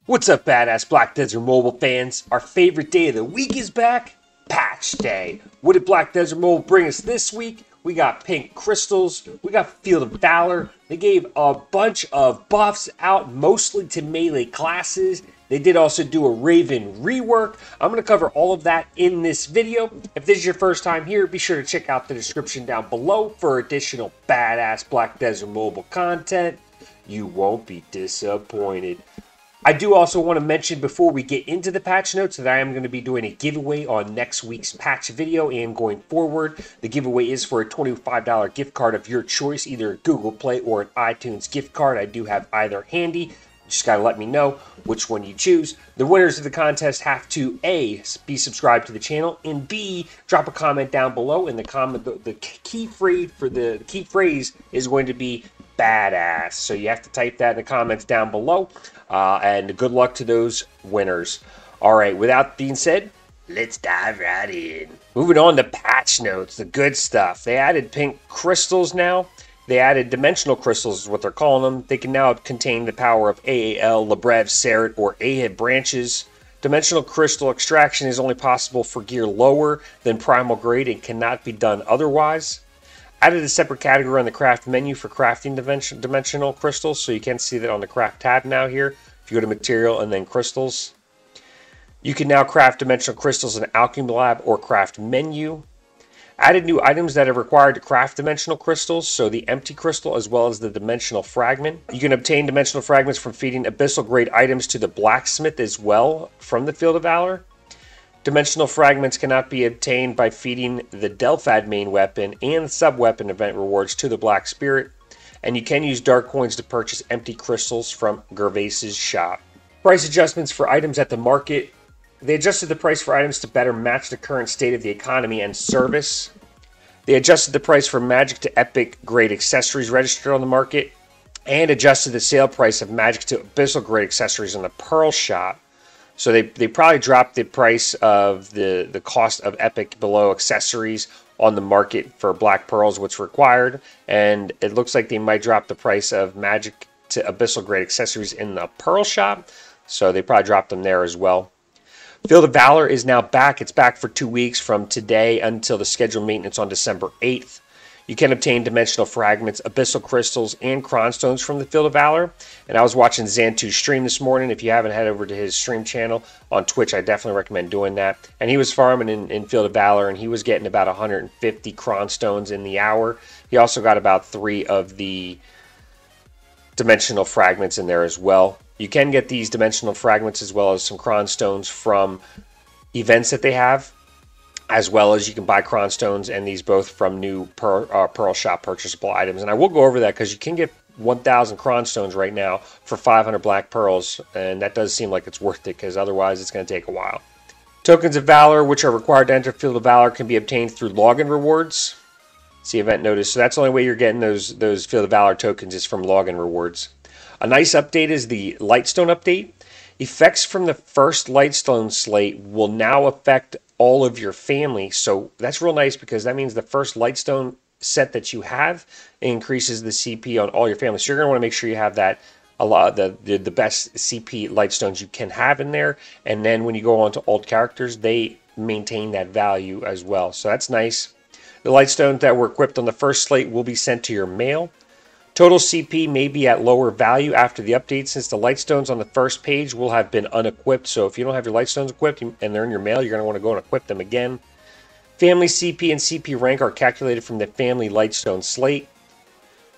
What's up, badass Black Desert Mobile fans? Our favorite day of the week is back, Patch Day. What did Black Desert Mobile bring us this week? We got pink crystals, we got Field of Valor. They gave a bunch of buffs out, mostly to melee classes. They did also do a Raven rework. I'm going to cover all of that in this video. If this is your first time here, be sure to check out the description down below for additional badass Black Desert Mobile content. You won't be disappointed. I do also want to mention before we get into the patch notes that I am going to be doing a giveaway on next week's patch video and going forward. The giveaway is for a $25 gift card of your choice, either a Google Play or an iTunes gift card. I do have either handy. Just got to let me know which one you choose. The winners of the contest have to A, be subscribed to the channel, and B, drop a comment down below. And the key phrase is going to be badass. So you have to type that in the comments down below. And good luck to those winners. All right, without being said, let's dive right in. Moving on to patch notes, the good stuff. They added pink crystals now. They added dimensional crystals is what they're calling them. They can now contain the power of AAL, Lebrev, Serret, or Ahib branches. Dimensional crystal extraction is only possible for gear lower than primal grade and cannot be done otherwise. Added a separate category on the craft menu for crafting dimensional crystals, so you can see that on the craft tab now here. If you go to material and then crystals, you can now craft dimensional crystals in Alchemy Lab or craft menu. Added new items that are required to craft dimensional crystals, so the empty crystal as well as the dimensional fragment. You can obtain dimensional fragments from feeding abyssal grade items to the blacksmith as well from the Field of Valor. Dimensional fragments cannot be obtained by feeding the Delphad main weapon and sub-weapon event rewards to the Black Spirit, and you can use dark coins to purchase empty crystals from Gervais's shop. Price adjustments for items at the market. They adjusted the price for items to better match the current state of the economy and service. They adjusted the price for magic to epic grade accessories registered on the market, and adjusted the sale price of magic to abyssal grade accessories in the Pearl shop. So they probably dropped the price of the cost of epic below accessories on the market for black pearls, what's required, and it looks like they might drop the price of magic to abyssal grade accessories in the Pearl shop. So they probably dropped them there as well. Field of Valor is now back. It's back for 2 weeks from today until the scheduled maintenance on December 8th. You can obtain dimensional fragments, abyssal crystals, and cronstones from the Field of Valor. And I was watching Xantu's stream this morning. If you haven't head over to his stream channel on Twitch, I definitely recommend doing that. And he was farming in Field of Valor, and he was getting about 150 cronstones in the hour. He also got about 3 of the dimensional fragments in there as well. You can get these dimensional fragments as well as some cronstones from events that they have, as well as you can buy cronstones and these both from new Pearl Shop purchasable items. And I will go over that because you can get 1,000 cronstones right now for 500 black pearls, and that does seem like it's worth it because otherwise it's going to take a while. Tokens of Valor, which are required to enter Field of Valor, can be obtained through login rewards. See event notice. So that's the only way you're getting those Field of Valor tokens is from login rewards. A nice update is the Lightstone update. Effects from the first Lightstone slate will now affect all of your family. So that's real nice because that means the first Lightstone set that you have increases the CP on all your family. So you're going to want to make sure you have that the best CP Lightstones you can have in there. And then when you go on to old characters, they maintain that value as well. So that's nice. The Lightstones that were equipped on the first slate will be sent to your mail. Total CP may be at lower value after the update since the Lightstones on the first page will have been unequipped. So if you don't have your Lightstones equipped and they're in your mail, you're going to want to go and equip them again. Family CP and CP rank are calculated from the Family Lightstone Slate.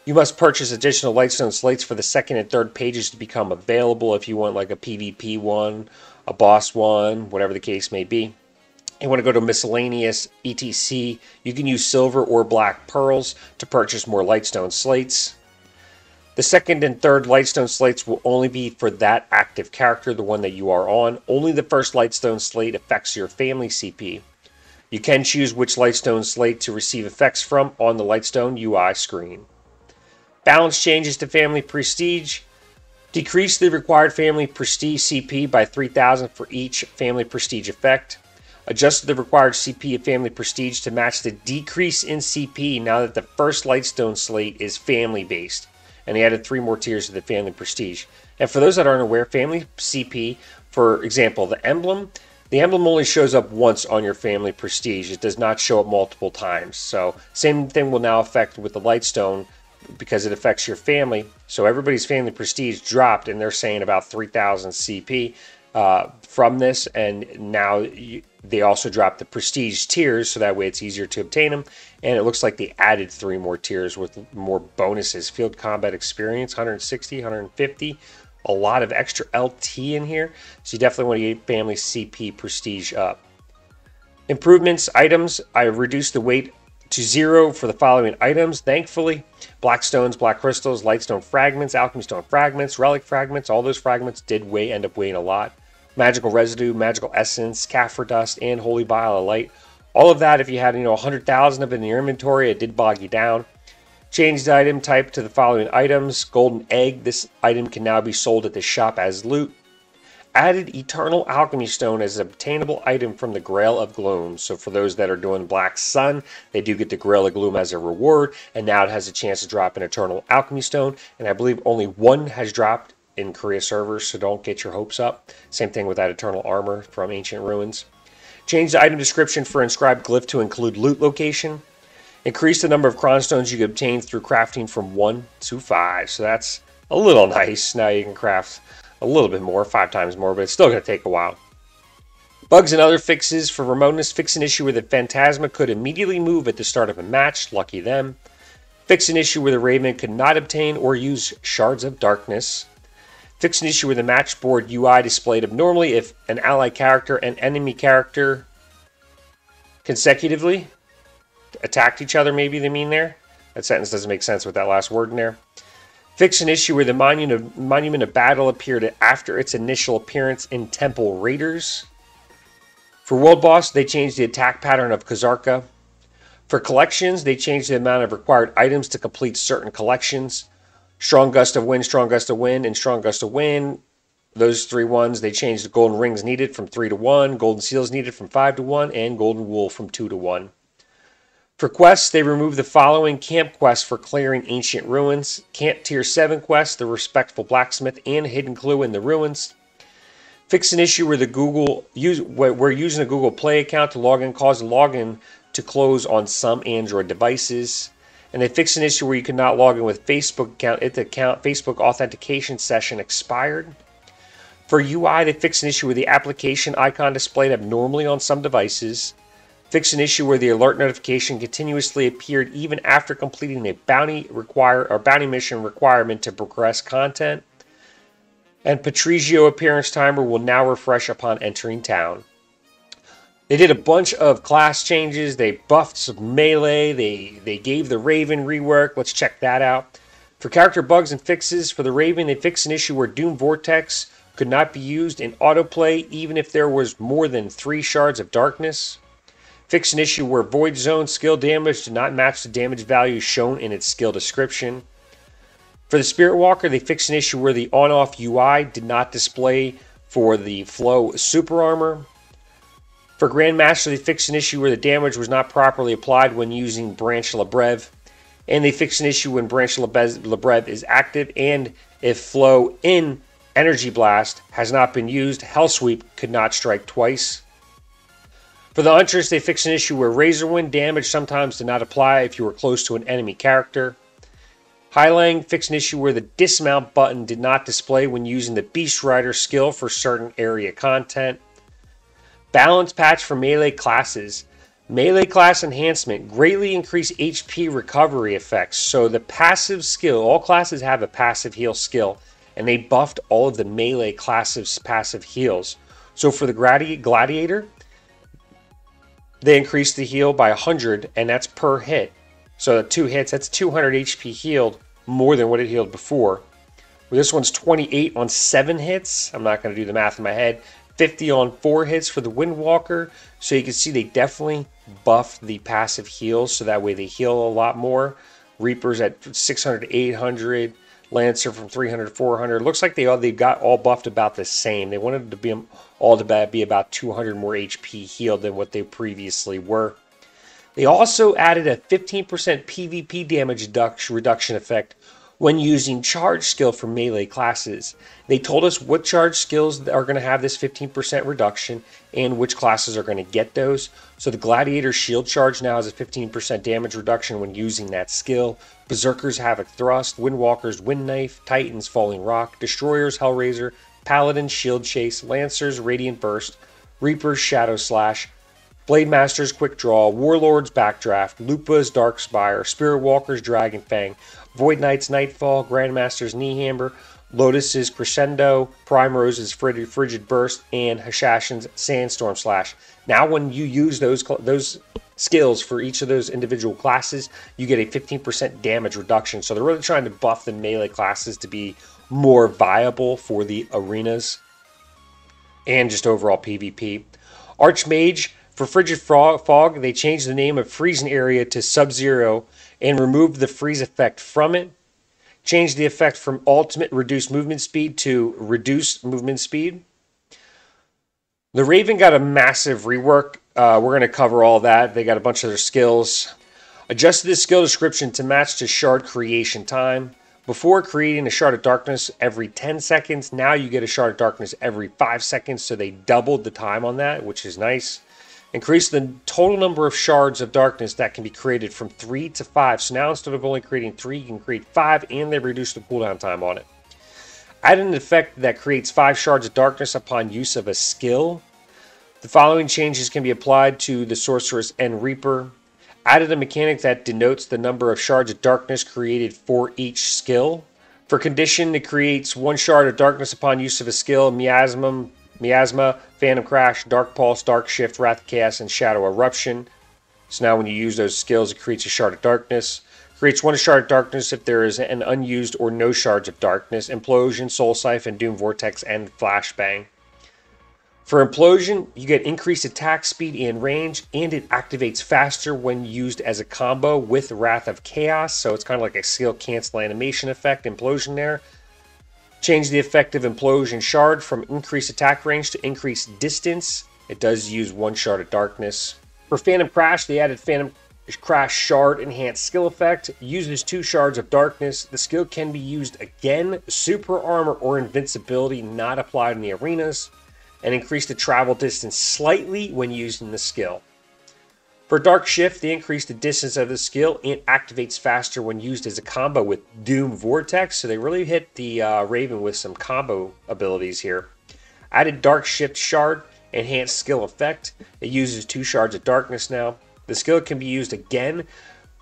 You must purchase additional Lightstone Slates for the second and third pages to become available if you want like a PvP one, a boss one, whatever the case may be. You want to go to miscellaneous etc. You can use silver or black pearls to purchase more Lightstone Slates. The second and third Lightstone Slates will only be for that active character, the one that you are on. Only the first Lightstone Slate affects your family CP. You can choose which Lightstone Slate to receive effects from on the Lightstone UI screen. Balance changes to Family Prestige. Decrease the required Family Prestige CP by 3,000 for each Family Prestige effect. Adjusted the required CP of Family Prestige to match the decrease in CP now that the first Lightstone Slate is family based. and they added 3 more tiers to the family prestige. And for those that aren't aware, family CP, for example, the emblem only shows up once on your family prestige. It does not show up multiple times. So same thing will now affect with the Lightstone, because it affects your family. So everybody's family prestige dropped, and they're saying about 3,000 CP from this. And now they also dropped the prestige tiers, so that way it's easier to obtain them. And it looks like they added 3 more tiers with more bonuses. Field combat experience, 160, 150. A lot of extra LT in here. So you definitely want to get family CP prestige up. Improvements, items. I reduced the weight to 0 for the following items, thankfully. Black stones, black crystals, lightstone fragments, alchemy stone fragments, relic fragments. All those fragments did end up weighing a lot. Magical residue, magical essence, kaffir dust, and holy vial of light. All of that, if you had 100,000 of it in your inventory, it did bog you down. Changed the item type to the following items. Golden egg. This item can now be sold at the shop as loot. Added Eternal Alchemy Stone as an obtainable item from the Grail of Gloom. So for those that are doing Black Sun, they do get the Grail of Gloom as a reward. And now it has a chance to drop an Eternal Alchemy Stone. And I believe only 1 has dropped in Korea servers, so don't get your hopes up. Same thing with that Eternal Armor from Ancient Ruins. Change the item description for Inscribed Glyph to include loot location. Increase the number of Cron Stones you can obtain through crafting from 1 to 5. So that's a little nice. Now you can craft a little bit more, 5 times more, but it's still going to take a while. Bugs and other fixes for remoteness. Fix an issue where the Phantasma could immediately move at the start of a match. Lucky them. Fix an issue where the Raven could not obtain or use Shards of Darkness. Fix an issue where the match board UI displayed abnormally if an ally character and enemy character consecutively attacked each other, maybe they mean there. That sentence doesn't make sense with that last word in there. Fix an issue where the Monument of Battle appeared after its initial appearance in Temple Raiders. For World Boss, they changed the attack pattern of Kazarka. For collections, they changed the amount of required items to complete certain collections. Strong Gust of Wind, Strong Gust of Wind, and Strong Gust of Wind. Those 3 ones, they changed the golden rings needed from 3 to 1, golden seals needed from 5 to 1, and golden wool from 2 to 1. For quests, they removed the following camp quests for clearing ancient ruins. Camp Tier 7 quests, the Respectful Blacksmith, and Hidden Clue in the Ruins. Fix an issue where using a Google Play account to log in caused login to close on some Android devices. And they fixed an issue where you could not log in with Facebook account if the Facebook authentication session expired. For UI, they fixed an issue where the application icon displayed abnormally on some devices. Fixed an issue where the alert notification continuously appeared even after completing a bounty mission requirement to progress content. And Patrigio appearance timer will now refresh upon entering town. They did a bunch of class changes. They buffed some melee. They gave the Raven rework. Let's check that out. For character bugs and fixes, for the Raven, they fixed an issue where Doom Vortex could not be used in autoplay even if there was more than 3 Shards of Darkness. Fixed an issue where Void Zone skill damage did not match the damage value shown in its skill description. For the Spirit Walker, they fixed an issue where the on-off UI did not display for the Flow Super Armor. For Grandmaster, they fixed an issue where the damage was not properly applied when using Branch Lebrev. And they fixed an issue when Branch Lebrev is active, and if Flow in Energy Blast has not been used, Hell Sweep could not strike twice. For the Huntress, they fixed an issue where Razor Wind damage sometimes did not apply if you were close to an enemy character. Highlang fixed an issue where the dismount button did not display when using the Beast Rider skill for certain area content. Balance patch for melee classes. Melee class enhancement greatly increased HP recovery effects. So the passive skill, all classes have a passive heal skill, and they buffed all of the melee classes' passive heals. So for the Gladiator, they increased the heal by 100, and that's per hit. So 2 hits, that's 200 HP healed, more than what it healed before. Well, this one's 28 on 7 hits. I'm not going to do the math in my head. 50 on 4 hits for the Windwalker. So you can see they definitely buffed the passive heals, so that way they heal a lot more. Reapers at 600 to 800. Lancer from 300 to 400. Looks like they got all buffed about the same. They wanted to be about 200 more HP healed than what they previously were. They also added a 15% PvP damage reduction effect when using charge skill for melee classes. They told us what charge skills are going to have this 15% reduction and which classes are going to get those. So the Gladiator Shield Charge now has a 15% damage reduction when using that skill. Berserkers Havoc Thrust, Windwalkers Wind Knife, Titans Falling Rock, Destroyers Hellraiser, Paladins Shield Chase, Lancers Radiant Burst, Reapers Shadow Slash, Blade Masters Quick Draw, Warlords Backdraft, Lupas Darkspire, Spirit Walkers Dragon Fang, Void Knights Nightfall, Grandmasters Kneehammer, Lotus's Crescendo, Primarose's Frigid Burst, and Hashashin's Sandstorm Slash. Now when you use those skills for each of those individual classes, you get a 15% damage reduction. So they're really trying to buff the melee classes to be more viable for the arenas and just overall PvP. Archmage, for Frigid Fog, they changed the name of Freezing Area to Sub-Zero and removed the freeze effect from it. Changed the effect from Ultimate Reduced Movement Speed to Reduced Movement Speed. The Raven got a massive rework. We're going to cover all that. They got a bunch of their skills. Adjusted the skill description to match to shard creation time. Before creating a Shard of Darkness every 10 seconds, now you get a Shard of Darkness every 5 seconds, so they doubled the time on that, which is nice. Increase the total number of Shards of Darkness that can be created from 3 to 5. So now instead of only creating 3, you can create 5, and they reduced the cooldown time on it. Add an effect that creates 5 Shards of Darkness upon use of a skill. The following changes can be applied to the Sorceress and Reaper. Added a mechanic that denotes the number of Shards of Darkness created for each skill. For condition, it creates 1 Shard of Darkness upon use of a skill, Miasma, Phantom Crash, Dark Pulse, Dark Shift, Wrath of Chaos, and Shadow Eruption. So now when you use those skills, it creates a Shard of Darkness. Creates 1 Shard of Darkness if there is an unused or no Shards of Darkness. Implosion, Soul Siphon, Doom Vortex, and Flashbang. For Implosion, you get increased attack speed and range, and it activates faster when used as a combo with Wrath of Chaos. So it's kind of like a skill cancel animation effect, Implosion there. Change the effect of Implosion Shard from increased attack range to increased distance. It does use 1 Shard of Darkness. For Phantom Crash, they added Phantom Crash Shard Enhanced Skill Effect. Uses 2 Shards of Darkness. The skill can be used again. Super Armor or Invincibility not applied in the arenas. And increase the travel distance slightly when using the skill. For Dark Shift, they increase the distance of the skill and activates faster when used as a combo with Doom Vortex. So they really hit the Raven with some combo abilities here. Added Dark Shift Shard, Enhanced Skill Effect. It uses 2 Shards of Darkness now. The skill can be used again.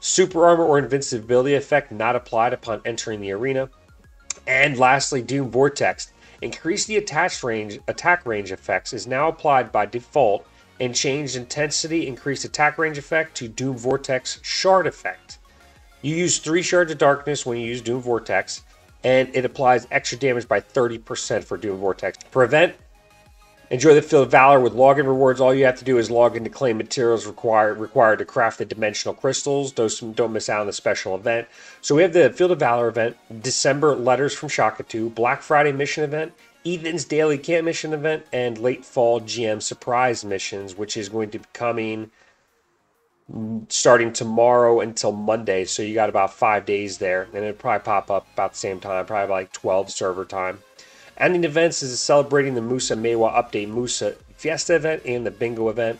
Super Armor or Invincibility effect not applied upon entering the arena. And lastly, Doom Vortex. Increase the attack range effects is now applied by default, and changed intensity increased attack range effect to Doom Vortex Shard effect. You use 3 Shards of Darkness when you use Doom Vortex, and it applies extra damage by 30% for Doom Vortex. For event, enjoy the Field of Valor with login rewards. All you have to do is log in to claim materials required to craft the dimensional crystals. Don't miss out on the special event. So we have the Field of Valor event, December Letters from Shakatu, Black Friday mission event, Ethan's Daily Camp mission event, and late fall GM surprise missions, which is going to be coming starting tomorrow until Monday. So you got about 5 days there, and it'll probably pop up about the same time, probably like 12 server time. Ending events is celebrating the Musa Mewa Update Musa Fiesta event and the Bingo event.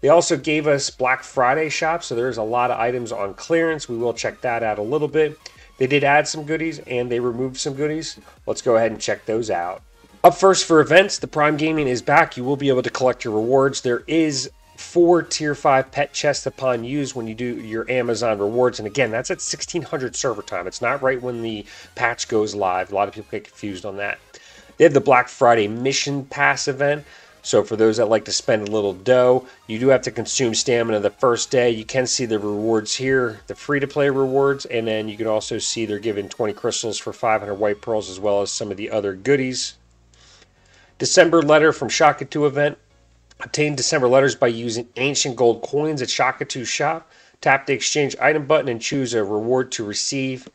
They also gave us Black Friday shop, so there's a lot of items on clearance. We will check that out a little bit. They did add some goodies and they removed some goodies. Let's go ahead and check those out. Up first for events, the Prime Gaming is back. You will be able to collect your rewards. There is 4 Tier 5 pet chests upon use when you do your Amazon rewards. And again, that's at 1600 server time. It's not right when the patch goes live. A lot of people get confused on that. They have the Black Friday Mission Pass event. So for those that like to spend a little dough, you do have to consume stamina the first day. You can see the rewards here, the free-to-play rewards, and then you can also see they're giving 20 crystals for 500 white pearls, as well as some of the other goodies. December Letter from Shakatu event. Obtain December letters by using ancient gold coins at Shakatu's shop. Tap the exchange item button and choose a reward to receive.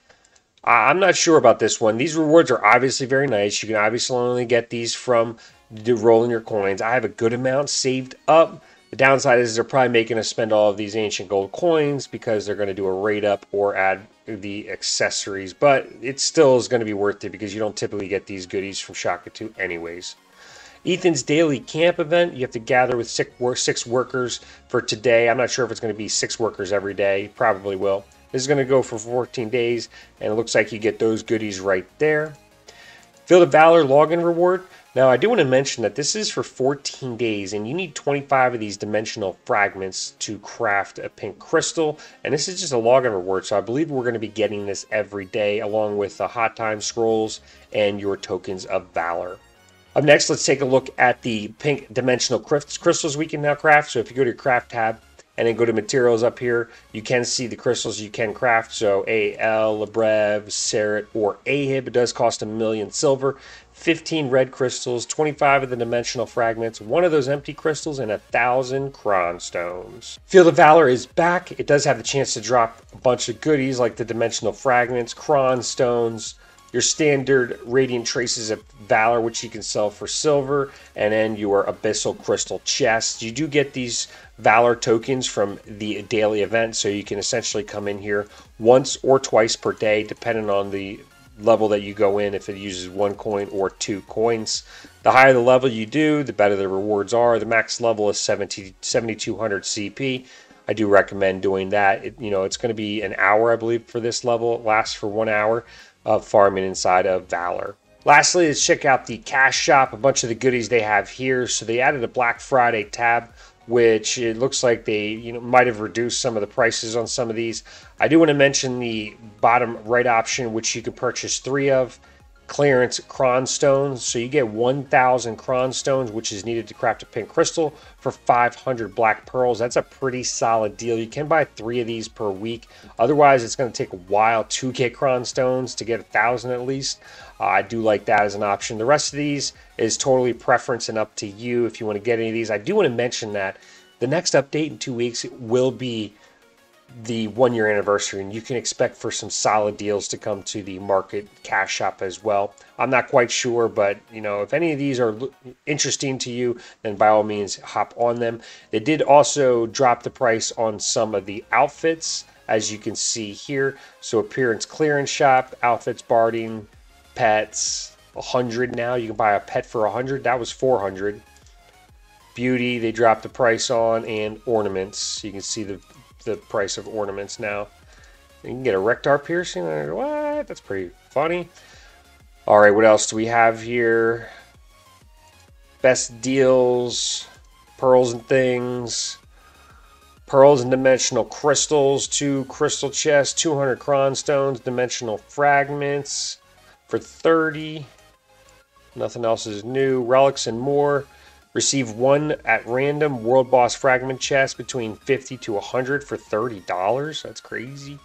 I'm not sure about this one. These rewards are obviously very nice. You can obviously only get these from rolling your coins. I have a good amount saved up The downside is they're probably making us spend all of these ancient gold coins because they're going to do a rate up or add the accessories, but it still is going to be worth it because you don't typically get these goodies from Shaka 2 anyways. Ethan's daily camp event, you have to gather with six workers for today. I'm not sure if it's going to be 6 workers every day. Probably will. This is going to go for 14 days, and it looks like you get those goodies right there. Field of Valor login reward. Now, I do want to mention that this is for 14 days, and you need 25 of these dimensional fragments to craft a pink crystal, and this is just a login reward, so I believe we're going to be getting this every day, along with the hot time scrolls and your tokens of valor. Up next, let's take a look at the pink dimensional crystals we can now craft. So if you go to your craft tab and then go to materials up here, you can see the crystals you can craft. So AL, Lebrev, Cerit, or Ahib. It does cost 1,000,000 silver, 15 red crystals, 25 of the dimensional fragments, 1 of those empty crystals, and 1,000 cronstones. Field of Valor is back. It does have the chance to drop a bunch of goodies like the dimensional fragments, cronstones, your standard radiant traces of valor, which you can sell for silver, and then your abyssal crystal chests. You do get these valor tokens from the daily event, so you can essentially come in here once or twice per day, depending on the level that you go in, if it uses 1 coin or 2 coins. The higher the level you do, the better the rewards are. The max level is 7,200 CP. I do recommend doing that. It's going to be an hour, I believe, for this level. It lasts for 1 hour of farming inside of Valor. Lastly, let's check out the cash shop, a bunch of the goodies they have here. So they added a Black Friday tab, which it looks like they might have reduced some of the prices on some of these. I do want to mention the bottom right option, which you can purchase 3 of. Clearance cronstones, so you get 1,000 cronstones, which is needed to craft a pink crystal, for 500 black pearls. That's a pretty solid deal. You can buy 3 of these per week. Otherwise, it's going to take a while to get cronstones, to get 1,000 at least. I do like that as an option. The rest of these is totally preference and up to you if you want to get any of these. I do want to mention that the next update in 2 weeks will be the 1-year anniversary, and you can expect for some solid deals to come to the market cash shop as well. I'm not quite sure, but if any of these are interesting to you, then by all means hop on them. They did also drop the price on some of the outfits, as you can see here. So appearance clearance shop, outfits, barding, pets, 100 now. You can buy a pet for 100. That was 400. Beauty, they dropped the price on, and ornaments. You can see the price of ornaments now. You can get a Rektar piercing. What? That's pretty funny. All right, what else do we have here? Best deals, pearls and things, pearls and dimensional crystals, 2 crystal chests, 200 cronstones, dimensional fragments for 30. Nothing else is new. Relics and more. Receive 1 at random World Boss Fragment chest between 50 to 100 for $30. That's crazy.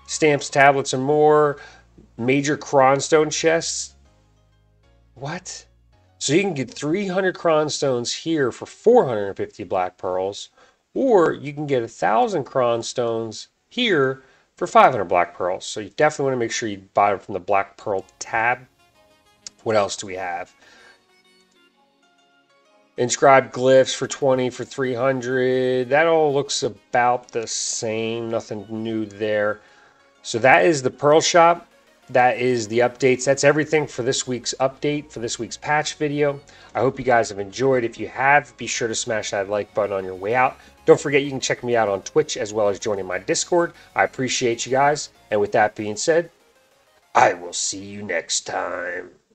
Stamps, tablets, and more. Major cronstone chests. What? So you can get 300 cronstones here for 450 black pearls, or you can get 1,000 cronstones here for 500 black pearls. So you definitely want to make sure you buy them from the Black Pearl tab. What else do we have? Inscribed glyphs for 20 for 300. That all looks about the same. Nothing new there. So that is the Pearl Shop. That is the updates. That's everything for this week's update, for this week's patch video. I hope you guys have enjoyed. If you have, be sure to smash that like button on your way out. Don't forget you can check me out on Twitch as well as joining my Discord. I appreciate you guys. And with that being said, I will see you next time.